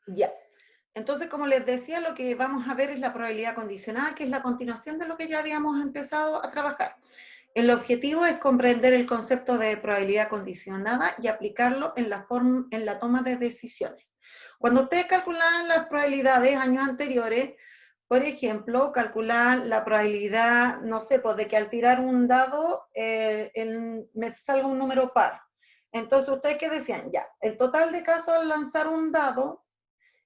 Ya. Entonces, como les decía, lo que vamos a ver es la probabilidad condicionada, que es la continuación de lo que ya habíamos empezado a trabajar. El objetivo es comprender el concepto de probabilidad condicionada y aplicarlo en la toma de decisiones. Cuando ustedes calculaban las probabilidades años anteriores, por ejemplo, calcular la probabilidad, no sé, pues de que al tirar un dado me salga un número par. Entonces, ¿ustedes qué decían? Ya, el total de casos al lanzar un dado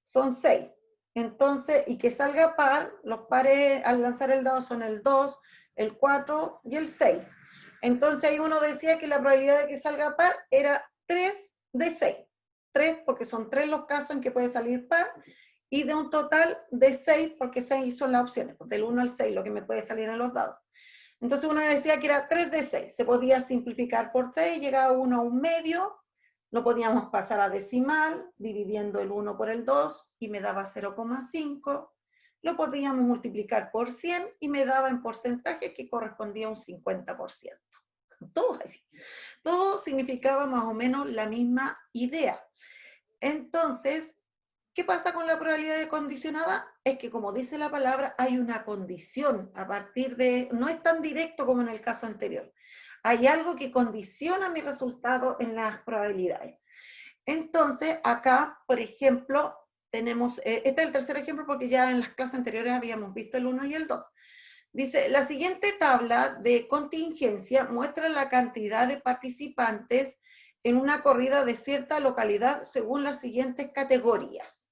son 6. Entonces, y que salga par, los pares al lanzar el dado son el 2, el 4 y el 6. Entonces ahí uno decía que la probabilidad de que salga par era 3 de 6. 3 porque son 3 los casos en que puede salir par, y de un total de 6 porque 6 son las opciones, pues del 1 al 6 lo que me puede salir en los dados. Entonces uno decía que era 3 de 6, se podía simplificar por 3, llegaba uno a un medio, lo podíamos pasar a decimal, dividiendo el 1 por el 2 y me daba 0,5. Lo podíamos multiplicar por 100 y me daba en porcentaje que correspondía a un 50%. Todo así. Todo significaba más o menos la misma idea. Entonces, ¿qué pasa con la probabilidad condicionada? Es que, como dice la palabra, hay una condición a partir de... No es tan directo como en el caso anterior. Hay algo que condiciona mi resultado en las probabilidades. Entonces, acá, por ejemplo, tenemos... este es el tercer ejemplo porque ya en las clases anteriores habíamos visto el 1 y el 2. Dice, la siguiente tabla de contingencia muestra la cantidad de participantes en una corrida de cierta localidad según las siguientes categorías.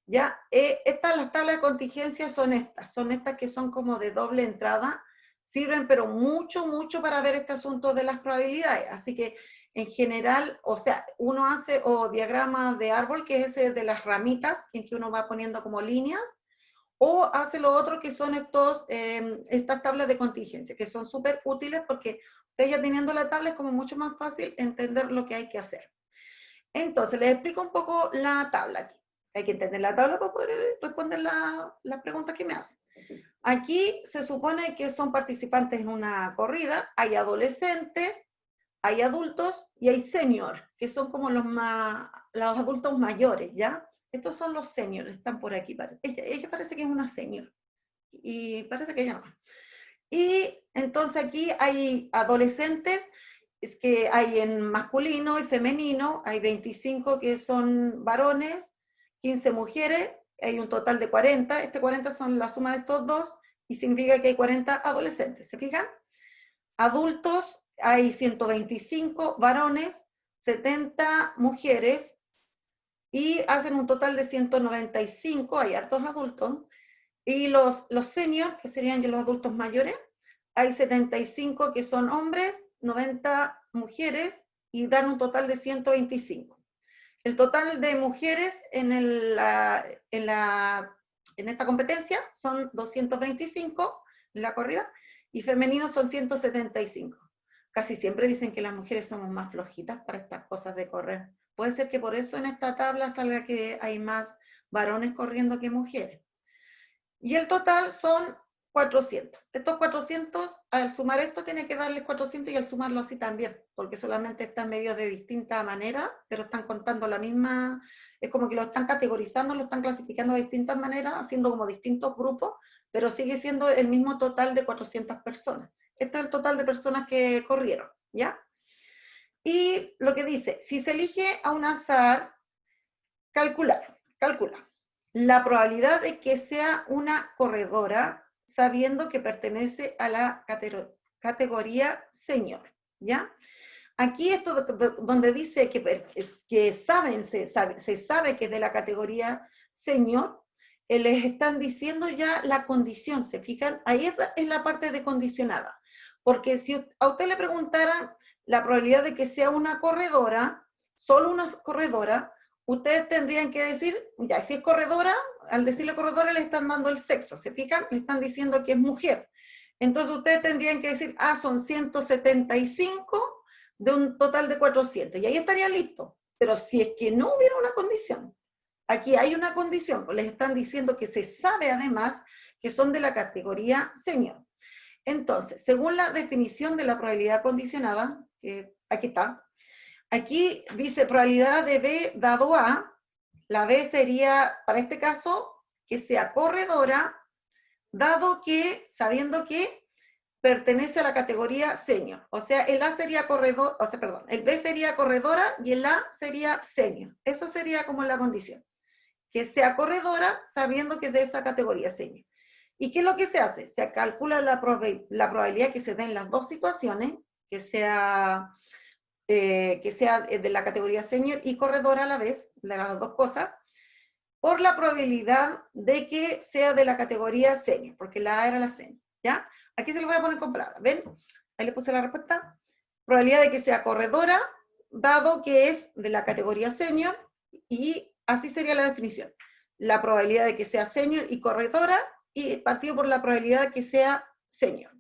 ¿Ya? Las tablas de contingencia son estas que son como de doble entrada, sirven pero mucho, mucho para ver este asunto de las probabilidades, así que en general, o sea, uno hace diagramas de árbol, que es ese de las ramitas, en que uno va poniendo como líneas, o hace lo otro que son estas tablas de contingencia, que son súper útiles porque usted ya teniendo la tabla es como mucho más fácil entender lo que hay que hacer. Entonces, les explico un poco la tabla aquí. Hay que entender la tabla para poder responder las preguntas que me hacen. Aquí se supone que son participantes en una corrida, hay adolescentes, hay adultos y hay senior, que son como los adultos mayores, ¿ya? Estos son los seniors, están por aquí. Ella parece que es una senior, y parece que ella no. Y entonces aquí hay adolescentes, es que hay en masculino y femenino, hay 25 que son varones, 15 mujeres, hay un total de 40, 40 son la suma de estos dos, y significa que hay 40 adolescentes, ¿se fijan? Adultos, hay 125 varones, 70 mujeres, y hacen un total de 195, hay hartos adultos, y los seniors, que serían los adultos mayores, hay 75 que son hombres, 90 mujeres, y dan un total de 125. El total de mujeres en esta competencia son 225 en la corrida, y femeninos son 175. Casi siempre dicen que las mujeres somos más flojitas para estas cosas de correr. Puede ser que por eso en esta tabla salga que hay más varones corriendo que mujeres. Y el total son 400. Estos 400, al sumar esto, tiene que darles 400 y al sumarlo así también, porque solamente están medidos de distinta manera, pero están contando la misma, es como que lo están categorizando, lo están clasificando de distintas maneras, haciendo como distintos grupos, pero sigue siendo el mismo total de 400 personas. Este es el total de personas que corrieron, ¿ya? Y lo que dice, si se elige a un azar, calcula la probabilidad de que sea una corredora sabiendo que pertenece a la categoría senior, ¿ya? Aquí esto donde dice que se sabe que es de la categoría senior, les están diciendo ya la condición, ¿se fijan? Ahí es la parte de condicionada, porque si a usted le preguntaran la probabilidad de que sea una corredora, solo una corredora, ustedes tendrían que decir, ya, si es corredora, al decirle corredora le están dando el sexo, ¿se fijan? Le están diciendo que es mujer. Entonces ustedes tendrían que decir, son 175 de un total de 400, y ahí estaría listo. Pero si es que no hubiera una condición, aquí hay una condición, pues les están diciendo que se sabe además que son de la categoría senior. Entonces, según la definición de la probabilidad condicionada, aquí está, aquí dice probabilidad de B dado A, la B sería, para este caso, que sea corredora, dado que, sabiendo que pertenece a la categoría senior. O sea, el A sería corredor, o sea, perdón, el B sería corredora y el A sería senior. Eso sería como la condición. Que sea corredora sabiendo que es de esa categoría senior. ¿Y qué es lo que se hace? Se calcula la probabilidad que se den las dos situaciones, que sea de la categoría senior y corredora a la vez, las dos cosas, por la probabilidad de que sea de la categoría senior, porque la A era la senior, ¿ya? Aquí se lo voy a poner con palabras, ¿ven? Ahí le puse la respuesta. Probabilidad de que sea corredora, dado que es de la categoría senior, y así sería la definición. La probabilidad de que sea senior y corredora, y partido por la probabilidad de que sea senior.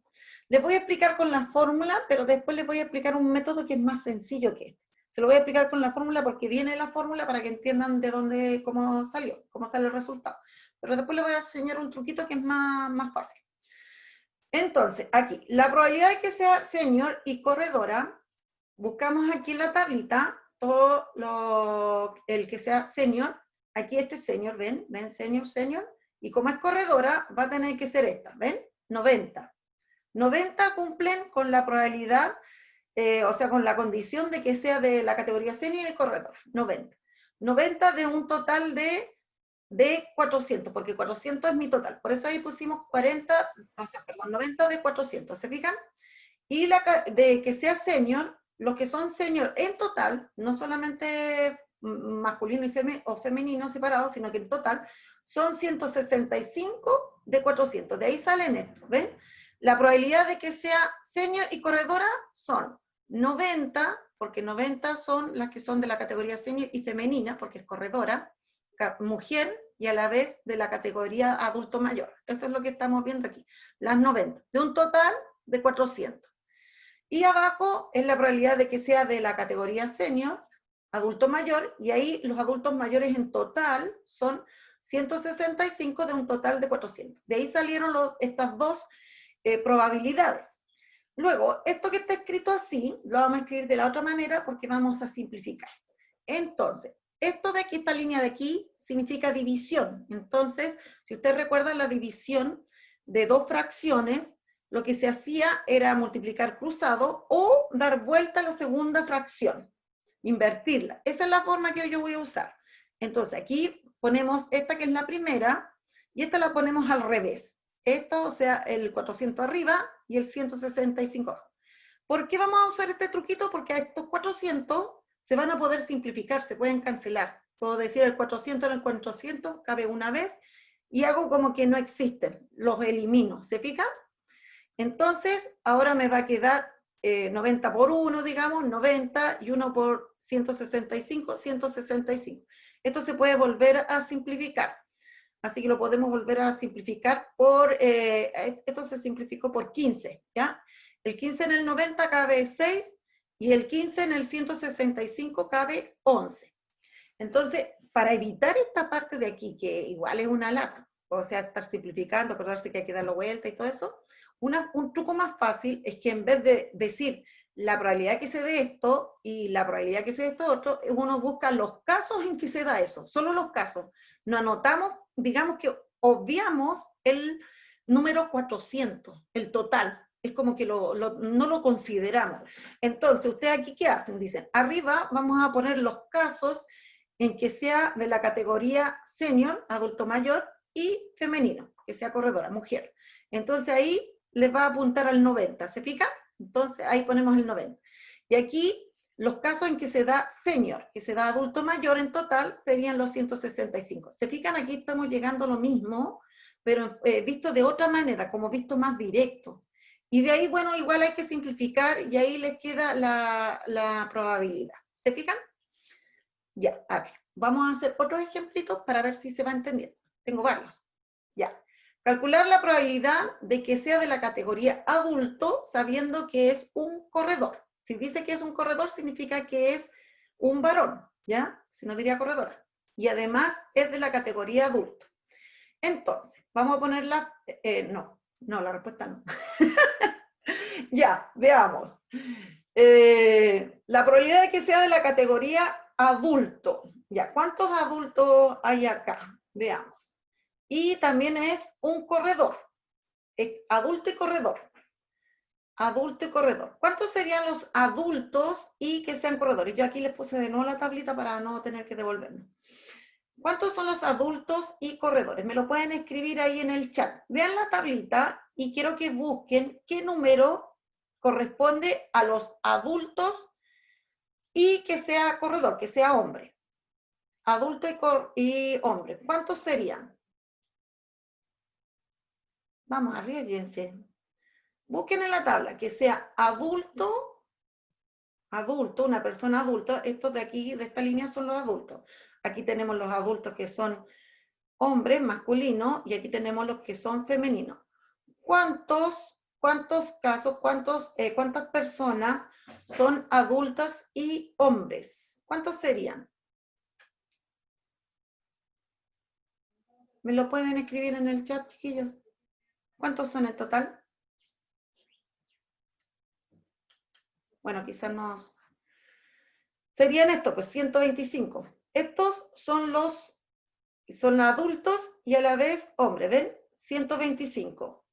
Les voy a explicar con la fórmula, pero después les voy a explicar un método que es más sencillo que este. Se lo voy a explicar con la fórmula porque viene la fórmula para que entiendan de dónde, cómo salió, cómo sale el resultado. Pero después les voy a enseñar un truquito que es más fácil. Entonces, aquí, la probabilidad de que sea senior y corredora, buscamos aquí en la tablita todo el que sea senior. Aquí este senior, ¿ven? ¿Ven? Senior, senior. Y como es corredora, va a tener que ser esta, ¿ven? 90. 90 cumplen con la probabilidad, o sea, con la condición de que sea de la categoría senior y corredora. 90. 90 de un total de 400, porque 400 es mi total. Por eso ahí pusimos 40, o sea, perdón, 90 de 400, ¿se fijan? Y de que sea senior, los que son senior en total, no solamente masculino o femenino separados, sino que en total, son 165 de 400. De ahí salen estos, ¿ven? La probabilidad de que sea senior y corredora son 90, porque 90 son las que son de la categoría senior y femenina, porque es corredora, mujer y a la vez de la categoría adulto mayor. Eso es lo que estamos viendo aquí, las 90, de un total de 400. Y abajo es la probabilidad de que sea de la categoría senior, adulto mayor, y ahí los adultos mayores en total son 165 de un total de 400. De ahí salieron estas dos probabilidades. Luego, esto que está escrito así, lo vamos a escribir de la otra manera porque vamos a simplificar. Entonces, esto de aquí, esta línea de aquí, significa división. Entonces, si ustedes recuerdan la división de dos fracciones, lo que se hacía era multiplicar cruzado o dar vuelta a la segunda fracción, invertirla. Esa es la forma que yo voy a usar. Entonces, aquí ponemos esta que es la primera y esta la ponemos al revés. Esto, o sea, el 400 arriba y el 165 abajo. ¿Por qué vamos a usar este truquito? Porque a estos 400 se van a poder simplificar, se pueden cancelar. Puedo decir el 400 en el 400, cabe una vez, y hago como que no existen, los elimino, ¿se fijan? Entonces, ahora me va a quedar 90 por 1, digamos, 90, y 1 por 165, 165. Esto se puede volver a simplificar. Así que lo podemos volver a simplificar por, esto se simplificó por 15, ¿ya? El 15 en el 90 cabe 6 y el 15 en el 165 cabe 11. Entonces, para evitar esta parte de aquí, que igual es una lata, o sea, estar simplificando, acordarse que hay que darle vuelta y todo eso, un truco más fácil es que en vez de decir la probabilidad que se dé esto y la probabilidad que se dé esto otro, uno busca los casos en que se da eso, solo los casos. No anotamos, digamos que obviamos el número 400, el total. Es como que no lo consideramos. Entonces, ¿ustedes aquí qué hacen? Dicen, arriba vamos a poner los casos en que sea de la categoría senior, adulto mayor, y femenino, que sea corredora, mujer. Entonces ahí les va a apuntar al 90, ¿se fija? Entonces ahí ponemos el 90. Y aquí los casos en que se da senior, que se da adulto mayor en total, serían los 165. ¿Se fijan? Aquí estamos llegando a lo mismo, pero visto de otra manera, como visto más directo. Y de ahí, bueno, igual hay que simplificar y ahí les queda la probabilidad. ¿Se fijan? Ya, a ver, vamos a hacer otros ejemplitos para ver si se va entendiendo. Tengo varios. Ya. Calcular la probabilidad de que sea de la categoría adulto sabiendo que es un corredor. Si dice que es un corredor, significa que es un varón, ¿ya? Si no diría corredora. Y además es de la categoría adulto. Entonces, vamos a ponerla... no, la respuesta no. Ya, veamos. La probabilidad de que sea de la categoría adulto. Ya, ¿cuántos adultos hay acá? Veamos. Y también es un corredor, adulto y corredor. Adulto y corredor. ¿Cuántos serían los adultos y que sean corredores? Yo aquí les puse de nuevo la tablita para no tener que devolverme. ¿Cuántos son los adultos y corredores? Me lo pueden escribir ahí en el chat. Vean la tablita y quiero que busquen qué número corresponde a los adultos y que sea corredor, que sea hombre. Adulto y hombre. ¿Cuántos serían? Vamos, arriesguense. Busquen en la tabla que sea adulto, una persona adulta. Estos de aquí, de esta línea, son los adultos. Aquí tenemos los adultos que son hombres, masculinos, y aquí tenemos los que son femeninos. ¿Cuántos casos, cuántas personas son adultas y hombres? ¿Cuántos serían? ¿Me lo pueden escribir en el chat, chiquillos? ¿Cuántos son en total? Bueno, quizás no. Serían estos, pues 125. Estos son adultos y a la vez hombres, ¿ven? 125.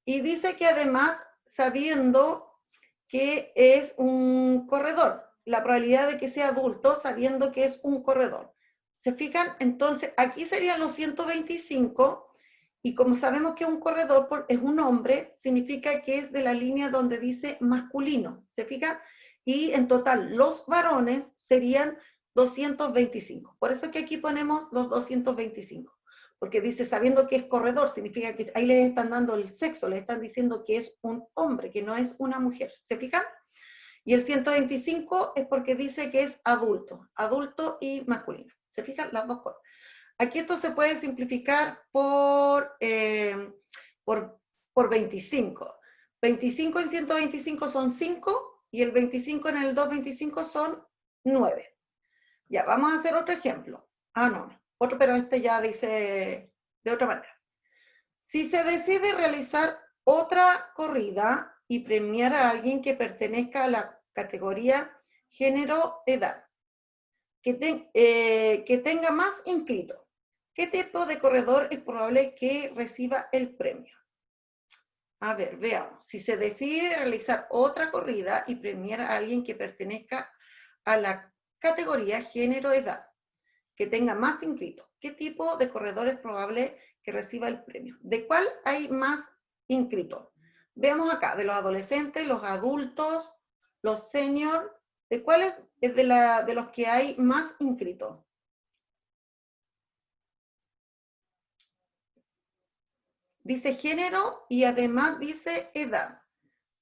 Y dice que además, sabiendo que es un corredor, la probabilidad de que sea adulto sabiendo que es un corredor. ¿Se fijan? Entonces, aquí serían los 125, y como sabemos que un corredor es un hombre, significa que es de la línea donde dice masculino. ¿Se fijan? Y en total, los varones serían 225. Por eso es que aquí ponemos los 225. Porque dice, sabiendo que es corredor, significa que ahí les están dando el sexo, les están diciendo que es un hombre, que no es una mujer. ¿Se fijan? Y el 125 es porque dice que es adulto y masculino. ¿Se fijan? Las dos cosas. Aquí esto se puede simplificar por 25. 25 en 125 son 5 y el 25 en el 225 son 9. Ya, vamos a hacer otro ejemplo. No. Otro, pero este ya dice de otra manera. Si se decide realizar otra corrida y premiar a alguien que pertenezca a la categoría género, edad, que tenga más inscritos, ¿qué tipo de corredor es probable que reciba el premio? A ver, veamos. Si se decide realizar otra corrida y premiar a alguien que pertenezca a la categoría género, edad, que tenga más inscritos, ¿qué tipo de corredor es probable que reciba el premio? ¿De cuál hay más inscritos? Veamos acá, de los adolescentes, los adultos, los seniors, ¿de cuáles es de los que hay más inscritos? Dice género y además dice edad.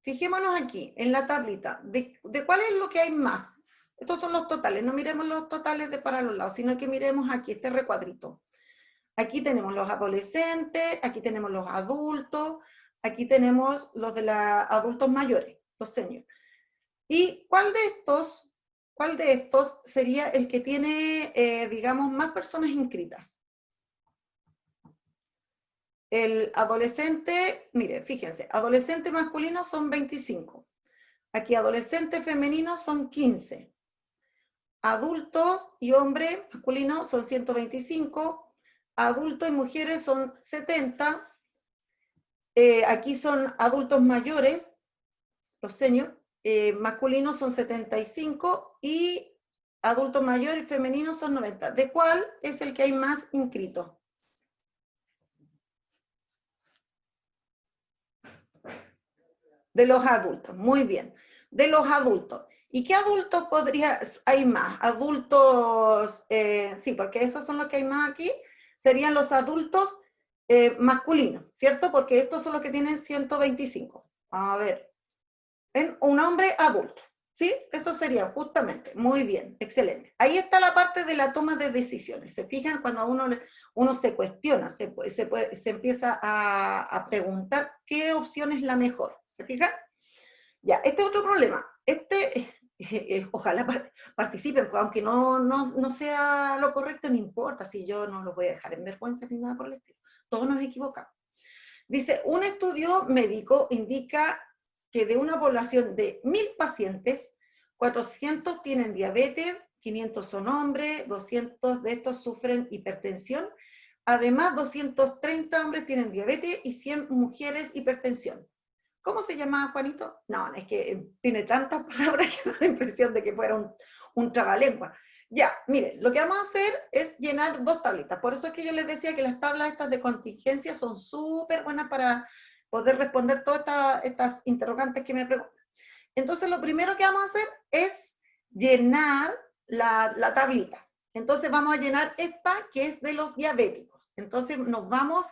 Fijémonos aquí, en la tablita, ¿de cuál es lo que hay más? Estos son los totales, no miremos los totales de para los lados, sino que miremos aquí, este recuadrito. Aquí tenemos los adolescentes, aquí tenemos los adultos, aquí tenemos los de los adultos mayores, los seniors. ¿Y cuál de estos sería el que tiene, digamos, más personas inscritas? El adolescente, mire, fíjense, adolescente masculino son 25. Aquí adolescente femenino son 15. Adultos y hombres masculinos son 125. Adultos y mujeres son 70. Aquí son adultos mayores, los seniors, masculinos son 75 y adultos mayores y femeninos son 90. ¿De cuál es el que hay más inscritos? De los adultos, muy bien. De los adultos. ¿Y qué adultos hay más? Adultos, sí, porque esos son los que hay más aquí, serían los adultos masculinos, ¿cierto? Porque estos son los que tienen 125. A ver, ¿ven? Un hombre adulto, ¿sí? Eso sería justamente, muy bien, excelente. Ahí está la parte de la toma de decisiones. ¿Se fijan? Cuando uno se cuestiona, se empieza a preguntar qué opción es la mejor. ¿Se fijan? Ya, este es otro problema. Ojalá participen, pues, aunque no sea lo correcto, no importa, si yo no los voy a dejar en vergüenza ni nada por el estilo. Todos nos equivocamos. Dice, un estudio médico indica que de una población de 1000 pacientes, 400 tienen diabetes, 500 son hombres, 200 de estos sufren hipertensión. Además, 230 hombres tienen diabetes y 100 mujeres hipertensión. ¿Cómo se llamaba, Juanito? No, es que tiene tantas palabras que da la impresión de que fuera un trabalengua. Ya, miren, lo que vamos a hacer es llenar dos tablitas. Por eso es que yo les decía que las tablas estas de contingencia son súper buenas para poder responder todas estas interrogantes que me preguntan. Entonces, lo primero que vamos a hacer es llenar la tablita. Entonces, vamos a llenar esta que es de los diabéticos. Entonces, nos vamos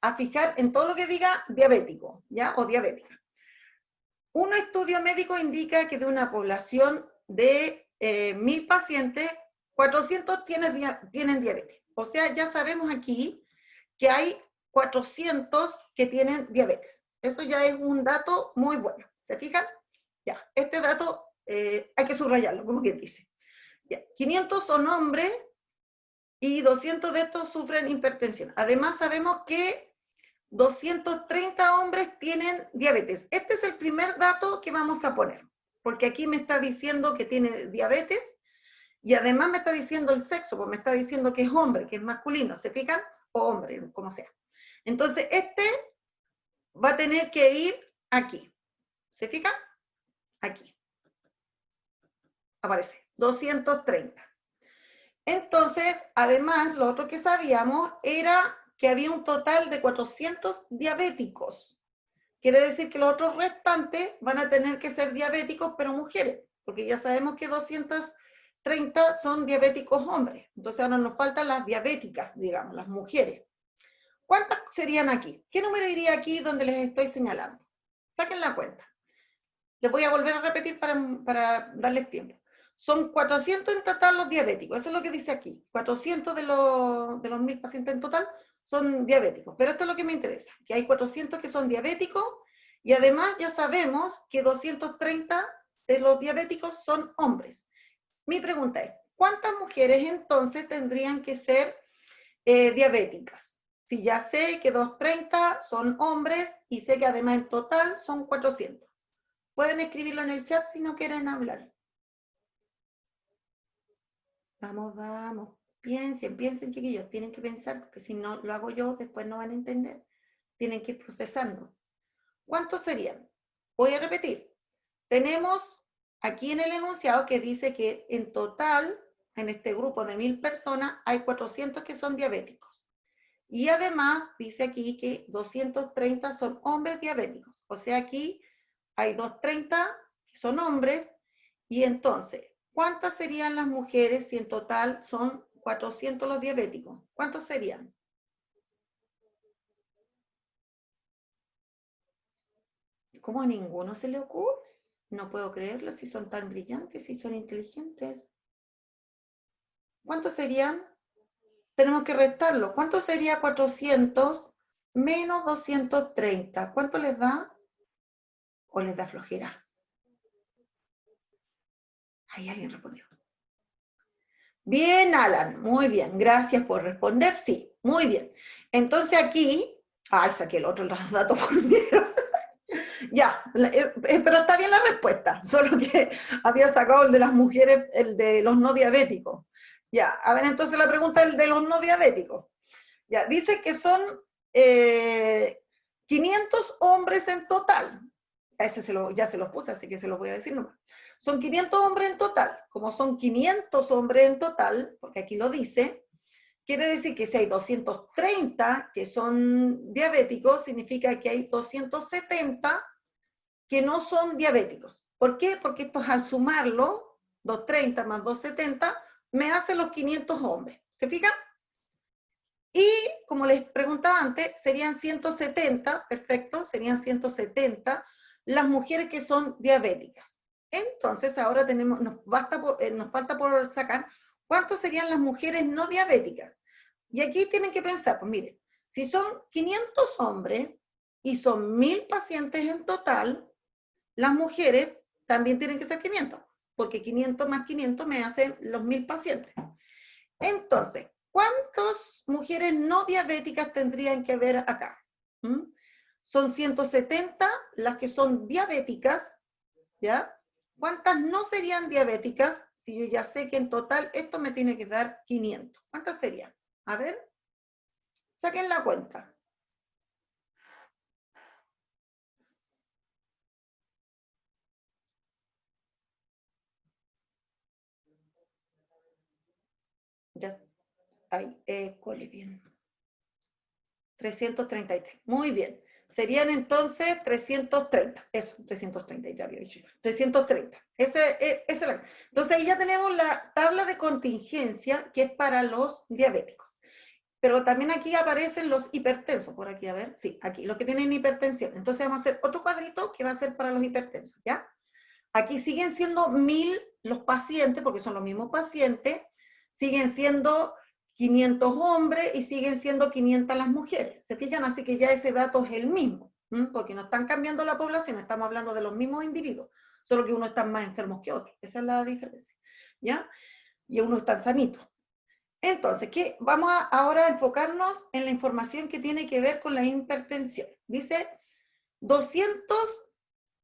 a fijar en todo lo que diga diabético, ¿ya? O diabética. Un estudio médico indica que de una población de 1000 pacientes, 400 tienen diabetes. O sea, ya sabemos aquí que hay 400 que tienen diabetes. Eso ya es un dato muy bueno. ¿Se fijan? Ya, este dato hay que subrayarlo, como quien dice. Ya, 500 son hombres y 200 de estos sufren hipertensión. Además, sabemos que 230 hombres tienen diabetes. Este es el primer dato que vamos a poner, porque aquí me está diciendo que tiene diabetes y además me está diciendo el sexo, pues me está diciendo que es hombre, que es masculino, ¿se fijan? O hombre, como sea. Entonces, este va a tener que ir aquí. ¿Se fijan? Aquí. Aparece, 230. Entonces, además, lo otro que sabíamos era que había un total de 400 diabéticos. Quiere decir que los otros restantes van a tener que ser diabéticos, pero mujeres, porque ya sabemos que 230 son diabéticos hombres. Entonces ahora nos faltan las diabéticas, digamos, las mujeres. ¿Cuántas serían aquí? ¿Qué número iría aquí donde les estoy señalando? Saquen la cuenta. Les voy a volver a repetir para darles tiempo. Son 400 en total los diabéticos, eso es lo que dice aquí. 400 de los 1000 pacientes en total son diabéticos, pero esto es lo que me interesa, que hay 400 que son diabéticos y además ya sabemos que 230 de los diabéticos son hombres. Mi pregunta es, ¿cuántas mujeres entonces tendrían que ser diabéticas? Si ya sé que 230 son hombres y sé que además en total son 400. Pueden escribirlo en el chat si no quieren hablar. Vamos, vamos. Piensen, piensen, chiquillos. Tienen que pensar, porque si no lo hago yo, después no van a entender. Tienen que ir procesando. ¿Cuántos serían? Voy a repetir. Tenemos aquí en el enunciado que dice que en total, en este grupo de 1000 personas, hay 400 que son diabéticos. Y además, dice aquí que 230 son hombres diabéticos. O sea, aquí hay 230 que son hombres. Y entonces, ¿cuántas serían las mujeres si en total son 400 los diabéticos? ¿Cuántos serían? ¿Cómo a ninguno se le ocurre? No puedo creerlo, si son tan brillantes, si son inteligentes. ¿Cuántos serían? Tenemos que restarlo. ¿Cuánto sería 400 menos 230? ¿Cuánto les da? ¿O les da flojera? Ahí alguien respondió. Bien, Alan, muy bien, gracias por responder, sí, muy bien. Entonces aquí, saqué el otro dato primero. Ya, pero está bien la respuesta, solo que había sacado el de las mujeres, el de los no diabéticos. Ya, a ver, entonces la pregunta es el de los no diabéticos. Ya, dice que son 500 hombres en total. Ese ya se los puse, así que se los voy a decir nomás. Son 500 hombres en total. Como son 500 hombres en total, porque aquí lo dice, quiere decir que si hay 230 que son diabéticos, significa que hay 270 que no son diabéticos. ¿Por qué? Porque esto al sumarlo, 230 más 270, me hace los 500 hombres. ¿Se fijan? Y como les preguntaba antes, serían 170, perfecto, serían 170 las mujeres que son diabéticas. Entonces ahora nos falta por sacar cuántas serían las mujeres no diabéticas. Y aquí tienen que pensar, pues miren, si son 500 hombres y son 1000 pacientes en total, las mujeres también tienen que ser 500, porque 500 más 500 me hacen los 1000 pacientes. Entonces, ¿cuántas mujeres no diabéticas tendrían que haber acá? Son 170 las que son diabéticas, ¿ya? ¿Cuántas no serían diabéticas? si yo ya sé que en total esto me tiene que dar 500? ¿Cuántas serían? A ver, saquen la cuenta. Ya, ahí, cole bien. 333, muy bien. Serían entonces 330, eso, 330, ya había dicho. 330, entonces ahí ya tenemos la tabla de contingencia que es para los diabéticos. Pero también aquí aparecen los hipertensos, por aquí, a ver, sí, aquí, los que tienen hipertensión. Entonces vamos a hacer otro cuadrito que va a ser para los hipertensos, ¿ya? Aquí siguen siendo 1000 los pacientes, porque son los mismos pacientes, siguen siendo 500 hombres y siguen siendo 500 las mujeres. ¿Se fijan? Así que ya ese dato es el mismo, porque no están cambiando la población, estamos hablando de los mismos individuos, solo que uno está más enfermos que otro. Esa es la diferencia, ¿ya? Y uno está sanito. Entonces, vamos ahora a enfocarnos en la información que tiene que ver con la hipertensión. Dice, 200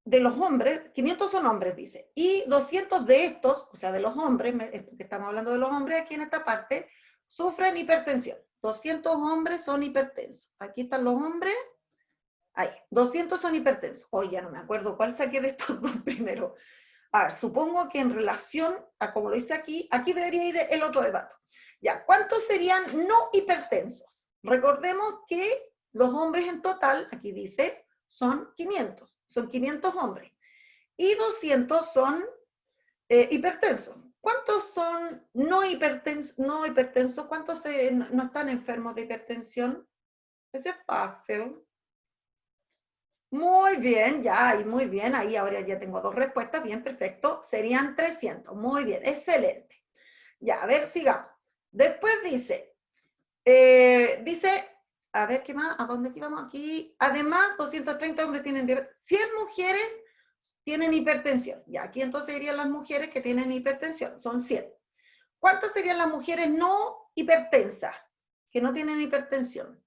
de los hombres, 500 son hombres, dice, y 200 de estos, o sea, de los hombres, porque estamos hablando de los hombres aquí en esta parte, sufren hipertensión. 200 hombres son hipertensos. Aquí están los hombres, ahí, 200 son hipertensos. Hoy ya no me acuerdo cuál saqué de estos dos primero. A ver, supongo que en relación a como lo dice aquí, aquí debería ir el otro dato. Ya, ¿cuántos serían no hipertensos? Recordemos que los hombres en total, aquí dice, son 500 hombres. Y 200 son hipertensos. ¿Cuántos son no hipertensos? ¿Cuántos no están enfermos de hipertensión? Ese es fácil. Muy bien, ya, y muy bien, ahí ahora ya tengo dos respuestas, bien, perfecto, serían 300, muy bien, excelente. Ya, a ver, sigamos. Después dice, a ver, ¿qué más? ¿A dónde íbamos aquí? Además, 230 hombres tienen, 100 mujeres tienen hipertensión. Ya, aquí entonces serían las mujeres que tienen hipertensión, son 100. ¿Cuántas serían las mujeres no hipertensas, que no tienen hipertensión?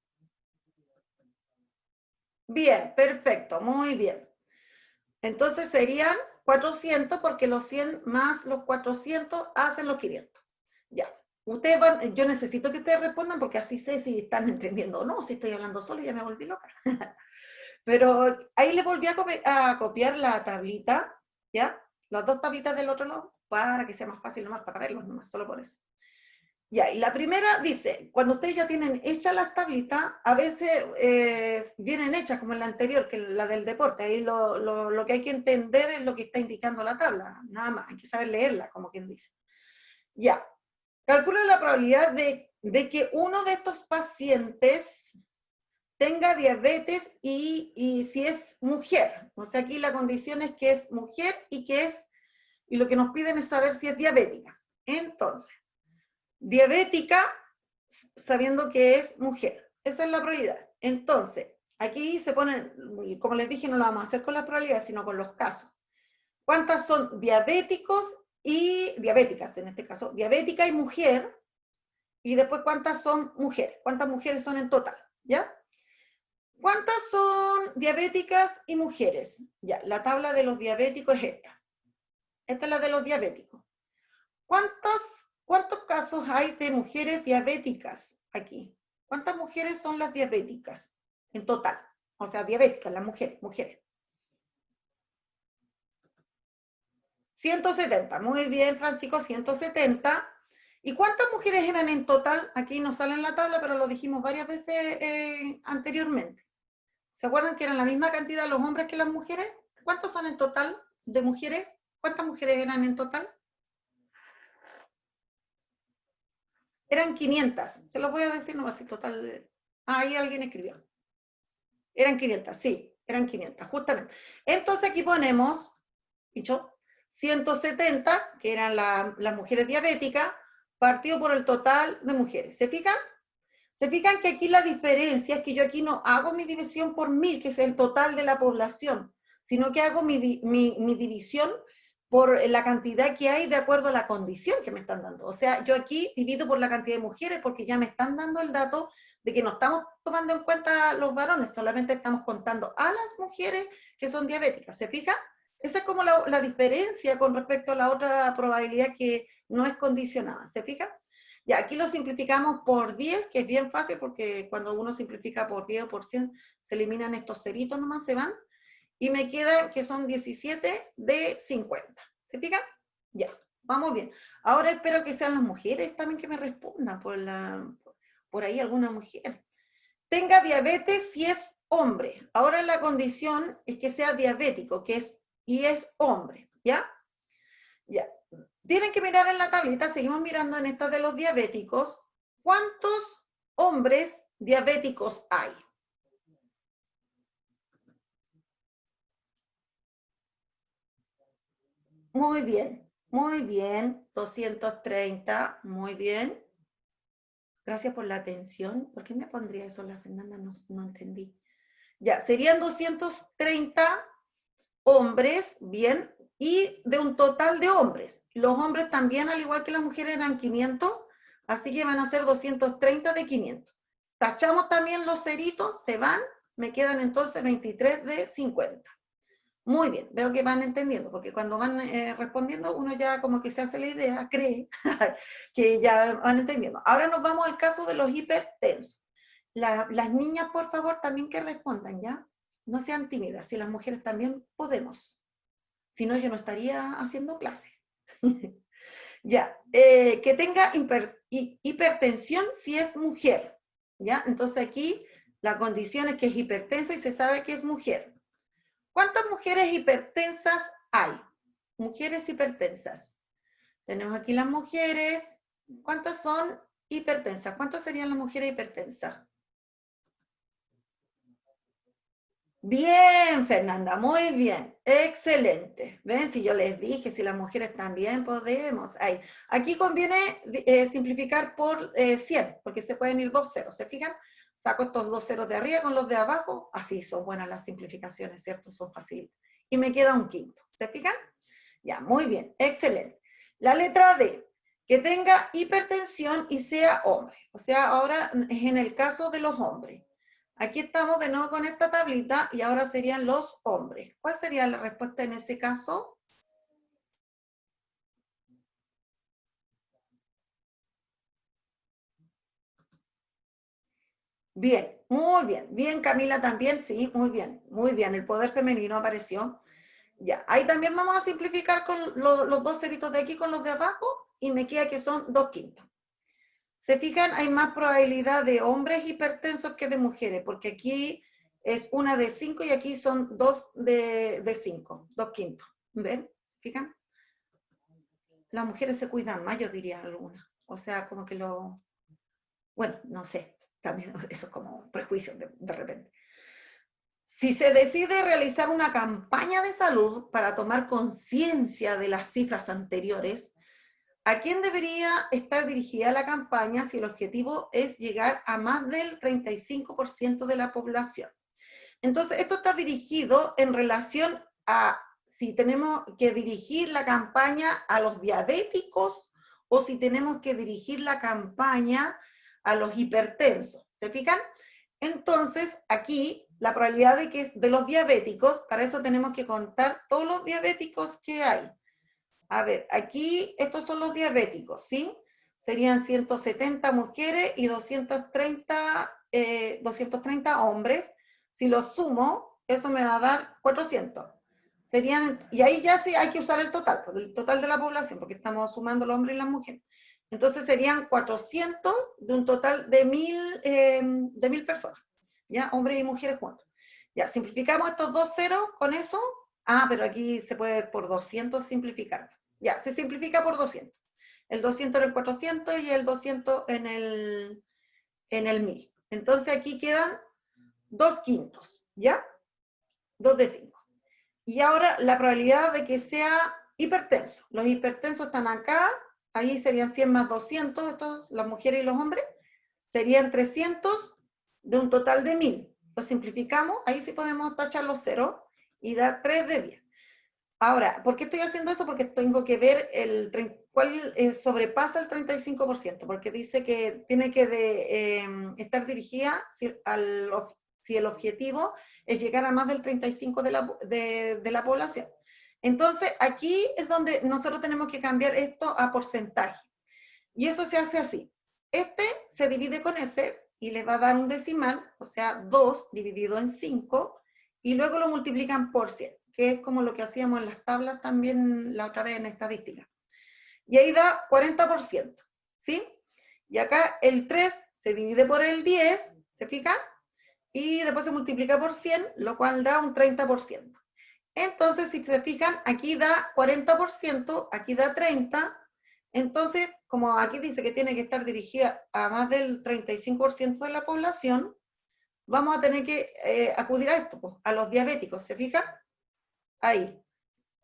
Bien, perfecto, muy bien. Entonces serían 400 porque los 100 más los 400 hacen los 500. Ya. Ustedes yo necesito que ustedes respondan porque así sé si están entendiendo o no. Si estoy hablando solo ya me volví loca. Pero ahí le volví a copiar la tablita, ¿ya? Las dos tablitas del otro lado para que sea más fácil nomás para verlos nomás, solo por eso. Ya, y la primera dice, cuando ustedes ya tienen hechas las tablitas, a veces vienen hechas como en la anterior, que la del deporte, ahí lo que hay que entender es lo que está indicando la tabla, nada más, hay que saber leerla, como quien dice. Ya, calcula la probabilidad de que uno de estos pacientes tenga diabetes y si es mujer, o sea, aquí la condición es que es mujer y lo que nos piden es saber si es diabética. Entonces, diabética, sabiendo que es mujer. Esa es la probabilidad. Entonces, aquí se ponen, como les dije, no lo vamos a hacer con las probabilidades, sino con los casos. ¿Cuántas son diabéticos y diabéticas, en este caso? Diabética y mujer, y después cuántas son mujeres. ¿Cuántas mujeres son en total? ¿Ya? ¿Cuántas son diabéticas y mujeres? Ya, la tabla de los diabéticos es esta. Esta es la de los diabéticos. ¿Cuántos casos hay de mujeres diabéticas aquí? ¿Cuántas mujeres son las diabéticas en total? O sea, diabéticas, las mujeres. 170, muy bien, Francisco, 170. ¿Y cuántas mujeres eran en total? Aquí no sale en la tabla, pero lo dijimos varias veces anteriormente. ¿Se acuerdan que eran la misma cantidad los hombres que las mujeres? ¿Cuántos son en total de mujeres? ¿Cuántas mujeres eran en total? Eran 500. Se los voy a decir nomás, el total. Ahí alguien escribió. Eran 500, sí, eran 500, justamente. Entonces aquí ponemos, dicho, 170, que eran las mujeres diabéticas, partido por el total de mujeres. ¿Se fijan? Se fijan que aquí la diferencia es que yo aquí no hago mi división por 1000, que es el total de la población, sino que hago mi división por la cantidad que hay de acuerdo a la condición que me están dando. O sea, yo aquí divido por la cantidad de mujeres porque ya me están dando el dato de que no estamos tomando en cuenta los varones, solamente estamos contando a las mujeres que son diabéticas. ¿Se fija? Esa es como la diferencia con respecto a la otra probabilidad que no es condicionada. ¿Se fijan? Ya, aquí lo simplificamos por 10, que es bien fácil porque cuando uno simplifica por 10 o por 100, se eliminan estos ceritos nomás, se van. Y me quedan que son 17 de 50. ¿Se fijan? Ya, vamos bien. Ahora espero que sean las mujeres también que me respondan por ahí alguna mujer. Tenga diabetes si es hombre. Ahora la condición es que sea diabético, y es hombre, ¿ya? Ya. Tienen que mirar en la tablita, seguimos mirando en esta de los diabéticos. ¿Cuántos hombres diabéticos hay? Muy bien, 230, muy bien. Gracias por la atención. ¿Por qué me pondría eso la Fernanda? No, no entendí. Ya, serían 230 hombres, bien, y de un total de hombres. Los hombres también, al igual que las mujeres, eran 500, así que van a ser 230 de 500. Tachamos también los ceritos, se van, me quedan entonces 23 de 50. Muy bien, veo que van entendiendo, porque cuando van respondiendo, uno ya como que se hace la idea, cree que ya van entendiendo. Ahora nos vamos al caso de los hipertensos. Las niñas, por favor, también que respondan, ¿ya? No sean tímidas, si las mujeres también podemos. Si no, yo no estaría haciendo clases. Ya, que tenga hipertensión si es mujer, ¿ya? Entonces aquí la condición es que es hipertensa y se sabe que es mujer. ¿Cuántas mujeres hipertensas hay? Mujeres hipertensas. Tenemos aquí las mujeres. ¿Cuántas son hipertensas? ¿Cuántas serían las mujeres hipertensas? Bien, Fernanda, muy bien. Excelente. ¿Ven? Si yo les dije, si las mujeres también podemos. Ahí. Aquí conviene simplificar por 100, porque se pueden ir dos ceros. ¿Se fijan? Saco estos dos ceros de arriba con los de abajo. Así son buenas las simplificaciones, ¿cierto? Son facilitas. Y me queda un quinto. ¿Se fijan? Ya, muy bien. Excelente. La letra D. Que tenga hipertensión y sea hombre. O sea, ahora es en el caso de los hombres. Aquí estamos de nuevo con esta tablita y ahora serían los hombres. ¿Cuál sería la respuesta en ese caso? Bien, muy bien. Bien, Camila también, sí, muy bien. Muy bien, el poder femenino apareció. Ya, ahí también vamos a simplificar con los dos ceritos de aquí con los de abajo y me queda que son 2/5. Se fijan, hay más probabilidad de hombres hipertensos que de mujeres, porque aquí es una de 5 y aquí son dos de 5, 2/5. ¿Ven? ¿Se fijan? Las mujeres se cuidan más, yo diría algunas. O sea, como que bueno, no sé, también eso es como prejuicio de repente. Si se decide realizar una campaña de salud para tomar conciencia de las cifras anteriores, ¿a quién debería estar dirigida la campaña si el objetivo es llegar a más del 35% de la población? Entonces, esto está dirigido en relación a si tenemos que dirigir la campaña a los diabéticos o si tenemos que dirigir la campaña a los hipertensos. ¿Se fijan? Entonces, aquí, la probabilidad de los diabéticos, para eso tenemos que contar todos los diabéticos que hay. A ver, aquí estos son los diabéticos, ¿sí? Serían 170 mujeres y 230 hombres. Si los sumo, eso me va a dar 400. Y ahí ya sí hay que usar el total, pues, el total de la población, porque estamos sumando los hombres y las mujeres. Entonces serían 400 de un total de 1000 personas, ¿ya? Hombres y mujeres juntos. Ya, simplificamos estos dos ceros con eso. Ah, pero aquí se puede por 200 simplificar. Ya, se simplifica por 200. El 200 en el 400 y el 200 en el 1000. Entonces aquí quedan 2/5, ¿ya? 2 de 5. Y ahora la probabilidad de que sea hipertenso. Los hipertensos están acá, ahí serían 100 más 200, estos, las mujeres y los hombres, serían 300 de un total de 1000. Lo simplificamos, ahí sí podemos tachar los ceros y dar 3 de 10. Ahora, ¿por qué estoy haciendo eso? Porque tengo que ver cuál sobrepasa el 35%, porque dice que tiene que estar dirigida si el objetivo es llegar a más del 35% de la población. Entonces, aquí es donde nosotros tenemos que cambiar esto a porcentaje. Y eso se hace así. Este se divide con ese y les va a dar un decimal, o sea, 2 dividido en 5, y luego lo multiplican por 100, que es como lo que hacíamos en las tablas también la otra vez en estadística. Y ahí da 40%, ¿sí? Y acá el 3 se divide por el 10, ¿se fija? Y después se multiplica por 100, lo cual da un 30%. Entonces, si se fijan, aquí da 40%, aquí da 30%. Entonces, como aquí dice que tiene que estar dirigida a más del 35% de la población, vamos a tener que acudir a esto, pues, a los diabéticos, ¿se fijan? Ahí,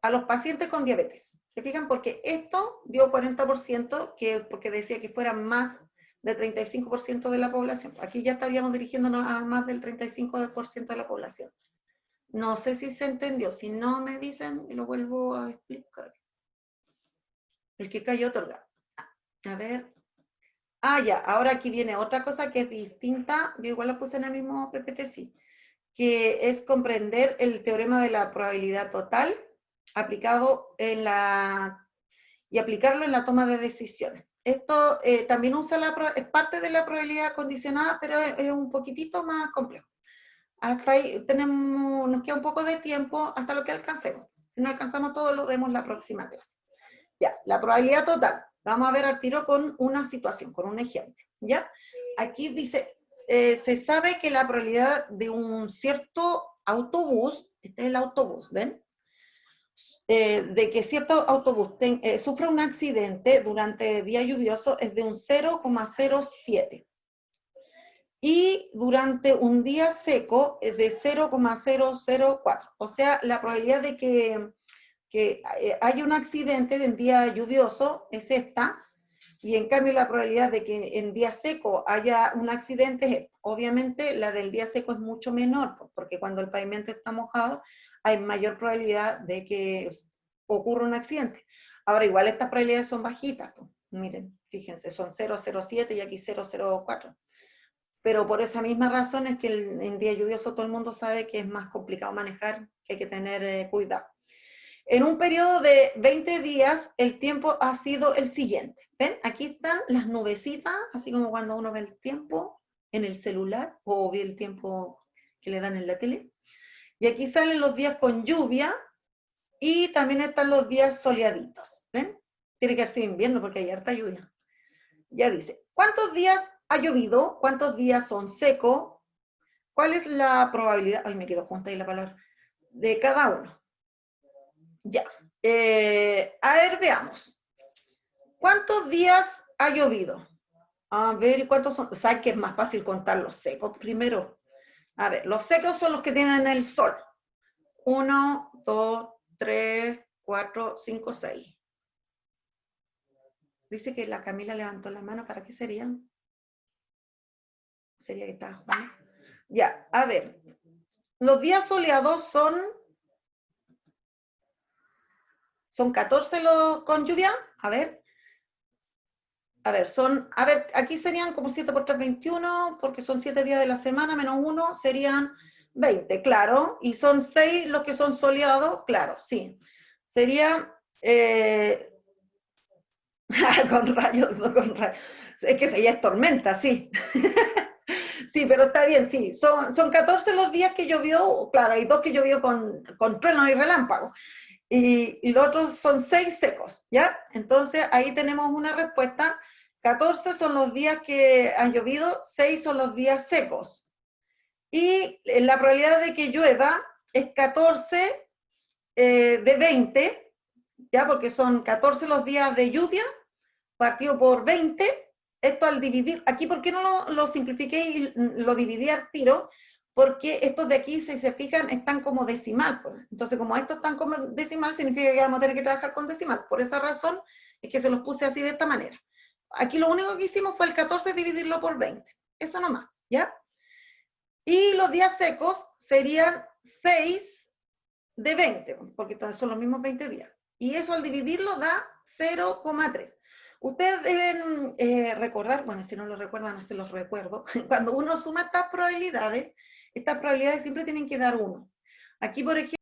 a los pacientes con diabetes. ¿Se fijan? Porque esto dio 40%, porque decía que fuera más del 35% de la población. Aquí ya estaríamos dirigiéndonos a más del 35% de la población. No sé si se entendió. Si no me dicen, lo vuelvo a explicar. El que cayó otorga. A ver. Ah, ya. Ahora aquí viene otra cosa que es distinta. Yo igual la puse en el mismo PPT, sí. Que es comprender el teorema de la probabilidad total aplicado en y aplicarlo en la toma de decisiones. Esto también es parte de la probabilidad condicionada, pero es un poquitito más complejo. Hasta ahí nos queda un poco de tiempo hasta lo que alcancemos. Si no alcanzamos todo, lo vemos la próxima clase. Ya, la probabilidad total. Vamos a ver al tiro con una situación, con un ejemplo. ¿Ya? Aquí dice, se sabe que la probabilidad de un cierto autobús, este es el autobús, ¿ven? De que cierto autobús sufra un accidente durante día lluvioso es de un 0,07. Y durante un día seco es de 0,004. O sea, la probabilidad de que haya un accidente en día lluvioso es esta, y en cambio la probabilidad de que en día seco haya un accidente es esta. Obviamente la del día seco es mucho menor, porque cuando el pavimento está mojado hay mayor probabilidad de que ocurra un accidente. Ahora, igual estas probabilidades son bajitas, pues. Miren, fíjense, son 0,07 y aquí 0,04. Pero por esa misma razón es que en día lluvioso todo el mundo sabe que es más complicado manejar, que hay que tener cuidado. En un periodo de 20 días, el tiempo ha sido el siguiente. ¿Ven? Aquí están las nubecitas, así como cuando uno ve el tiempo en el celular o ve el tiempo que le dan en la tele. Y aquí salen los días con lluvia y también están los días soleaditos. ¿Ven? Tiene que haber sido invierno porque hay harta lluvia. Ya dice, ¿cuántos días ha llovido? ¿Cuántos días son secos? ¿Cuál es la probabilidad? Ay, me quedo junta ahí la palabra. De cada uno. Ya. A ver, veamos. ¿Cuántos días ha llovido? A ver, ¿cuántos son? ¿Sabes que es más fácil contar los secos primero? A ver, los secos son los que tienen el sol. 1, 2, 3, 4, 5, 6. Dice que la Camila levantó la mano. ¿Para qué serían? Sería que estaba jugando. Ya, a ver. Los días soleados son 14 con lluvia. A ver, aquí serían como 7 por 3, 21, porque son 7 días de la semana, menos 1, serían 20, claro. Y son 6 los que son soleados, claro, sí. Serían, con rayos, no con rayos. Es que ya es tormenta, sí. Sí, pero está bien, sí. Son 14 los días que llovió, claro, hay 2 que llovió con trueno y relámpago. Y los otros son 6 secos, ¿ya? Entonces ahí tenemos una respuesta. 14 son los días que han llovido, 6 son los días secos. Y la probabilidad de que llueva es 14 de 20, ¿ya? Porque son 14 los días de lluvia, partido por 20. Esto al dividir, aquí ¿por qué no lo simplifiqué y lo dividí al tiro? Porque estos de aquí, si se fijan, están como decimal. Pues. Entonces, como estos están como decimal, significa que vamos a tener que trabajar con decimal. Por esa razón es que se los puse así de esta manera. Aquí lo único que hicimos fue el 14 dividirlo por 20. Eso nomás, ¿ya? Y los días secos serían 6 de 20, porque son los mismos 20 días. Y eso al dividirlo da 0,3. Ustedes deben recordar, bueno, si no lo recuerdan, no se los recuerdo, cuando uno suma estas probabilidades siempre tienen que dar 1. Aquí, por ejemplo,